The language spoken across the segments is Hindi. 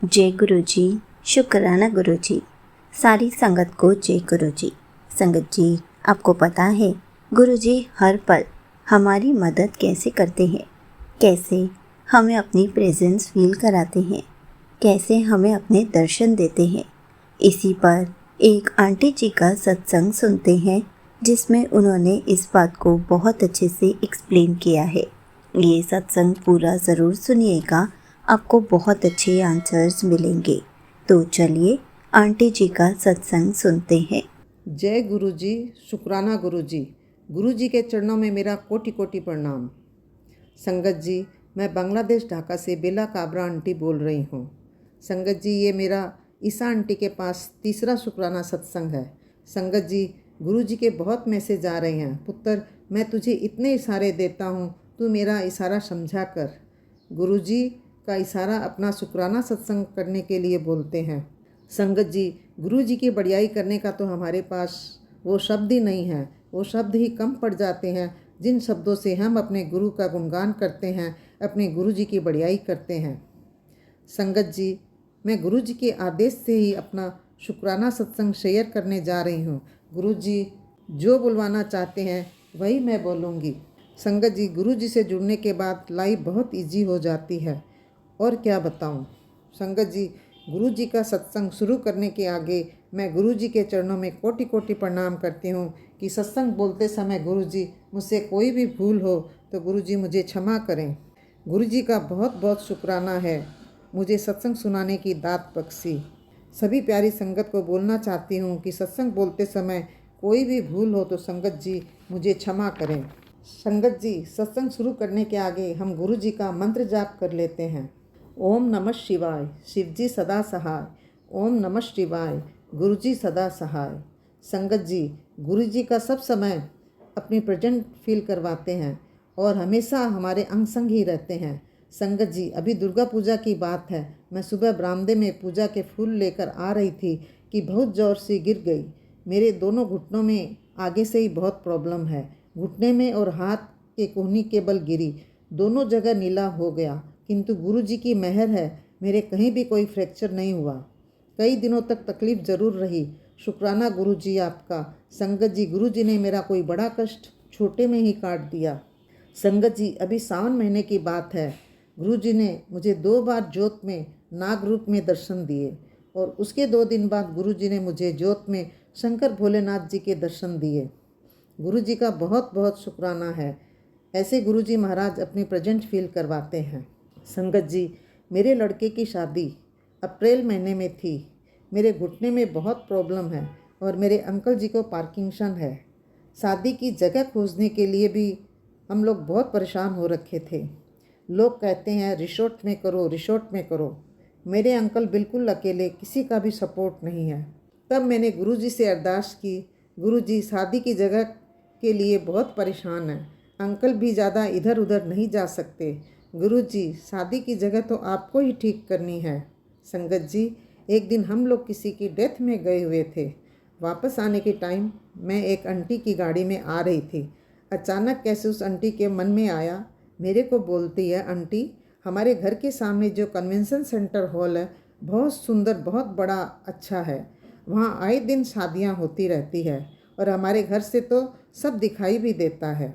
जय गुरु जी। शुक्राना गुरु जी। सारी संगत को जय गुरु जी। संगत जी, आपको पता है गुरु जी हर पल हमारी मदद कैसे करते हैं, कैसे हमें अपनी प्रेजेंस फील कराते हैं, कैसे हमें अपने दर्शन देते हैं। इसी पर एक आंटी जी का सत्संग सुनते हैं जिसमें उन्होंने इस बात को बहुत अच्छे से एक्सप्लेन किया है। ये सत्संग पूरा ज़रूर सुनिएगा, आपको बहुत अच्छे आंसर्स मिलेंगे। तो चलिए आंटी जी का सत्संग सुनते हैं। जय गुरु जी। शुक्राना गुरु जी। गुरु जी के चरणों में मेरा कोटि कोटि प्रणाम। संगत जी, मैं बांग्लादेश ढाका से बेला काबरा आंटी बोल रही हूँ। संगत जी, ये मेरा ईसा आंटी के पास तीसरा शुक्राना सत्संग है। संगत जी, गुरु जी के बहुत मैसेज आ रहे हैं। पुत्र, मैं तुझे इतने इशारे देता हूँ, तू मेरा इशारा समझा कर। गुरु जी का इशारा अपना शुक्राना सत्संग करने के लिए बोलते हैं। संगत जी, गुरु जी की बड़ाई करने का तो हमारे पास वो शब्द ही नहीं है, वो शब्द ही कम पड़ जाते हैं जिन शब्दों से हम अपने गुरु का गुणगान करते हैं, अपने गुरु जी की बड़ाई करते हैं। संगत जी, मैं गुरु जी के आदेश से ही अपना शुक्राना सत्संग शेयर करने जा रही हूँ। गुरु जी जो बुलवाना चाहते हैं वही मैं बोलूँगी। संगत जी, गुरु जी से जुड़ने के बाद लाइफ बहुत इजी हो जाती है, और क्या बताऊँ। संगत जी, गुरु जी का सत्संग शुरू करने के आगे मैं गुरु जी के चरणों में कोटि कोटि प्रणाम करती हूँ कि सत्संग बोलते समय गुरु जी मुझसे कोई भी भूल हो तो गुरु जी मुझे क्षमा करें। गुरु जी का बहुत बहुत शुक्राना है मुझे सत्संग सुनाने की दात बख्शी। सभी प्यारी संगत को बोलना चाहती हूँ कि सत्संग बोलते समय कोई भी भूल हो तो संगत जी मुझे क्षमा करें। संगत जी, सत्संग शुरू करने के आगे हम गुरु जी का मंत्र जाप कर लेते हैं। ओम नमः शिवाय, शिवजी सदा सहाय। ओम नमः शिवाय, गुरुजी सदा सहाय। संगत जी, गुरु जी का सब समय अपनी प्रेजेंट फील करवाते हैं और हमेशा हमारे अंग संग ही रहते हैं। संगत जी, अभी दुर्गा पूजा की बात है, मैं सुबह बरामदे में पूजा के फूल लेकर आ रही थी कि बहुत ज़ोर से गिर गई। मेरे दोनों घुटनों में आगे से ही बहुत प्रॉब्लम है। घुटने में और हाथ के कोहनी के बल गिरी, दोनों जगह नीला हो गया, किंतु गुरु जी की मेहर है, मेरे कहीं भी कोई फ्रैक्चर नहीं हुआ। कई दिनों तक तकलीफ़ ज़रूर रही। शुक्राना गुरु जी आपका। संगत जी, गुरु जी ने मेरा कोई बड़ा कष्ट छोटे में ही काट दिया। संगत जी, अभी सावन महीने की बात है, गुरु जी ने मुझे 2 बार जोत में नाग रूप में दर्शन दिए और उसके 2 दिन बाद गुरु जी ने मुझे जोत में शंकर भोलेनाथ जी के दर्शन दिए। गुरु जी का बहुत बहुत शुक्राना है। ऐसे गुरु जी महाराज अपनी प्रेजेंट फील करवाते हैं। संगत जी, मेरे लड़के की शादी अप्रैल महीने में थी। मेरे घुटने में बहुत प्रॉब्लम है और मेरे अंकल जी को पार्किंसन है। शादी की जगह खोजने के लिए भी हम लोग बहुत परेशान हो रखे थे। लोग कहते हैं रिसोर्ट में करो, रिसोर्ट में करो। मेरे अंकल बिल्कुल अकेले, किसी का भी सपोर्ट नहीं है। तब मैंने गुरु जी से अरदास की, गुरु जी शादी की जगह के लिए बहुत परेशान हैं, अंकल भी ज़्यादा इधर उधर नहीं जा सकते। गुरु जी, शादी की जगह तो आपको ही ठीक करनी है। संगत जी, एक दिन हम लोग किसी की डेथ में गए हुए थे। वापस आने के टाइम मैं एक आंटी की गाड़ी में आ रही थी। अचानक कैसे उस आंटी के मन में आया, मेरे को बोलती है, आंटी हमारे घर के सामने जो कन्वेंशन सेंटर हॉल है बहुत सुंदर, बहुत बड़ा, अच्छा है। वहाँ आए दिन शादियाँ होती रहती है और हमारे घर से तो सब दिखाई भी देता है।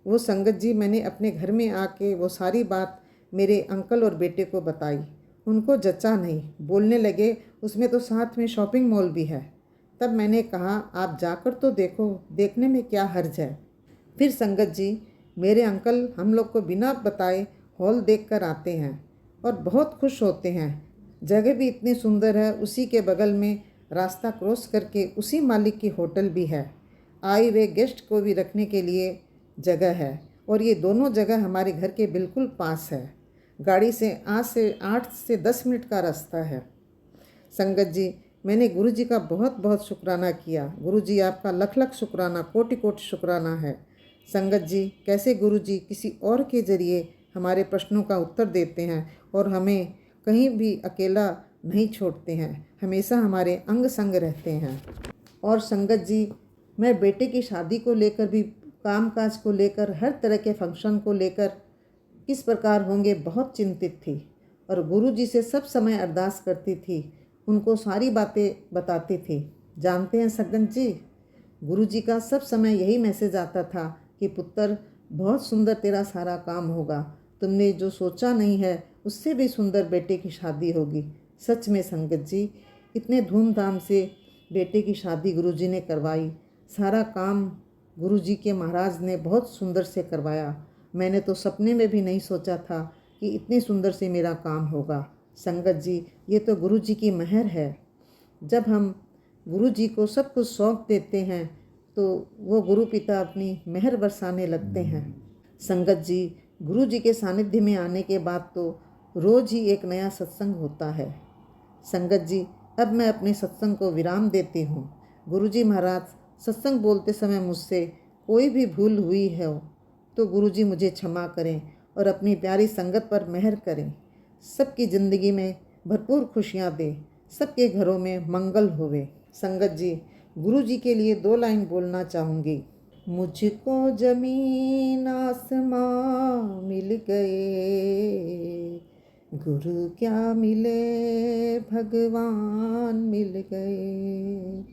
वो संगत जी, मैंने अपने घर में आके वो सारी बात मेरे अंकल और बेटे को बताई। उनको जचा नहीं, बोलने लगे उसमें तो साथ में शॉपिंग मॉल भी है। तब मैंने कहा आप जाकर तो देखो, देखने में क्या हर्ज है। फिर संगत जी, मेरे अंकल हम लोग को बिना बताए हॉल देख कर आते हैं और बहुत खुश होते हैं। जगह भी इतनी सुंदर है, उसी के बगल में रास्ता क्रॉस करके उसी मालिक की होटल भी है। आए हुए गेस्ट को भी रखने के लिए जगह है और ये दोनों जगह हमारे घर के बिल्कुल पास है। गाड़ी से 8 से 10 मिनट का रास्ता है। संगत जी, मैंने गुरु जी का बहुत बहुत शुक्राना किया। गुरु जी आपका लख लख शुक्राना, कोटि कोटि शुक्राना है। संगत जी, कैसे गुरु जी किसी और के ज़रिए हमारे प्रश्नों का उत्तर देते हैं और हमें कहीं भी अकेला नहीं छोड़ते हैं, हमेशा हमारे अंग संग रहते हैं। और संगत जी, मैं बेटे की शादी को लेकर भी, कामकाज को लेकर, हर तरह के फंक्शन को लेकर किस प्रकार होंगे बहुत चिंतित थी और गुरुजी से सब समय अरदास करती थी, उनको सारी बातें बताती थी। जानते हैं संगत जी, गुरुजी का सब समय यही मैसेज आता था कि पुत्र, बहुत सुंदर तेरा सारा काम होगा, तुमने जो सोचा नहीं है उससे भी सुंदर बेटे की शादी होगी। सच में संगत जी, इतने धूमधाम से बेटे की शादी गुरुजी ने करवाई। सारा काम गुरुजी के महाराज ने बहुत सुंदर से करवाया। मैंने तो सपने में भी नहीं सोचा था कि इतनी सुंदर से मेरा काम होगा। संगत जी, ये तो गुरुजी की मेहर है। जब हम गुरुजी को सब कुछ सौंप देते हैं तो वो गुरु पिता अपनी मेहर बरसाने लगते हैं। संगत जी, गुरुजी के सानिध्य में आने के बाद तो रोज़ ही एक नया सत्संग होता है। संगत जी, अब मैं अपने सत्संग को विराम देती हूँ। गुरुजी महाराज, सत्संग बोलते समय मुझसे कोई भी भूल हुई है तो गुरुजी मुझे क्षमा करें और अपनी प्यारी संगत पर मेहर करें। सबकी ज़िंदगी में भरपूर खुशियाँ दे, सबके घरों में मंगल होवे। संगत जी, गुरुजी के लिए 2 लाइन बोलना चाहूँगी। मुझको जमीन आसमां मिल गए, गुरु क्या मिले भगवान मिल गए।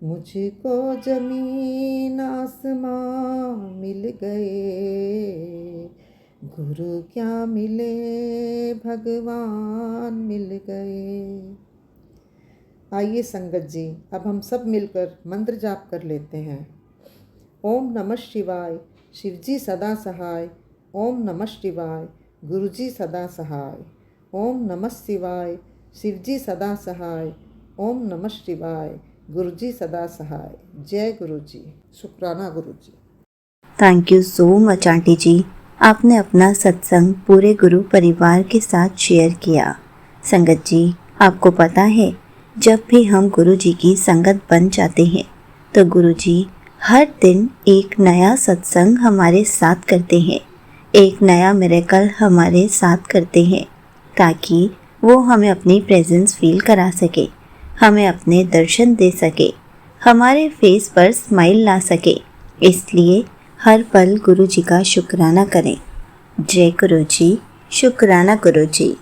मुझको जमीन आसमां मिल गए, गुरु क्या मिले भगवान मिल गए। आइए संगत जी, अब हम सब मिलकर मंत्र जाप कर लेते हैं। ओम नमः शिवाय, शिवजी सदा सहाय। ओम नमः शिवाय, गुरुजी सदा सहाय। ओम नमः शिवाय, शिवजी सदा सहाय। ओम नमः शिवाय, गुरुजी सदा सहाय। जय गुरुजी। शुक्राना गुरुजी। Thank you so much aunty ji, आपने अपना सत्संग पूरे गुरु परिवार के साथ शेयर किया। संगत जी, आपको पता है, जब भी हम गुरु जी की संगत बन जाते हैं तो गुरु जी हर दिन एक नया सत्संग हमारे साथ करते हैं, एक नया मिरेकल हमारे साथ करते हैं, ताकि वो हमें अपनी प्रेजेंस फील करा सके, हमें अपने दर्शन दे सके, हमारे फेस पर स्माइल ला सके। इसलिए हर पल गुरु जी का शुक्राना करें। जय गुरु जी। शुक्राना गुरु जी।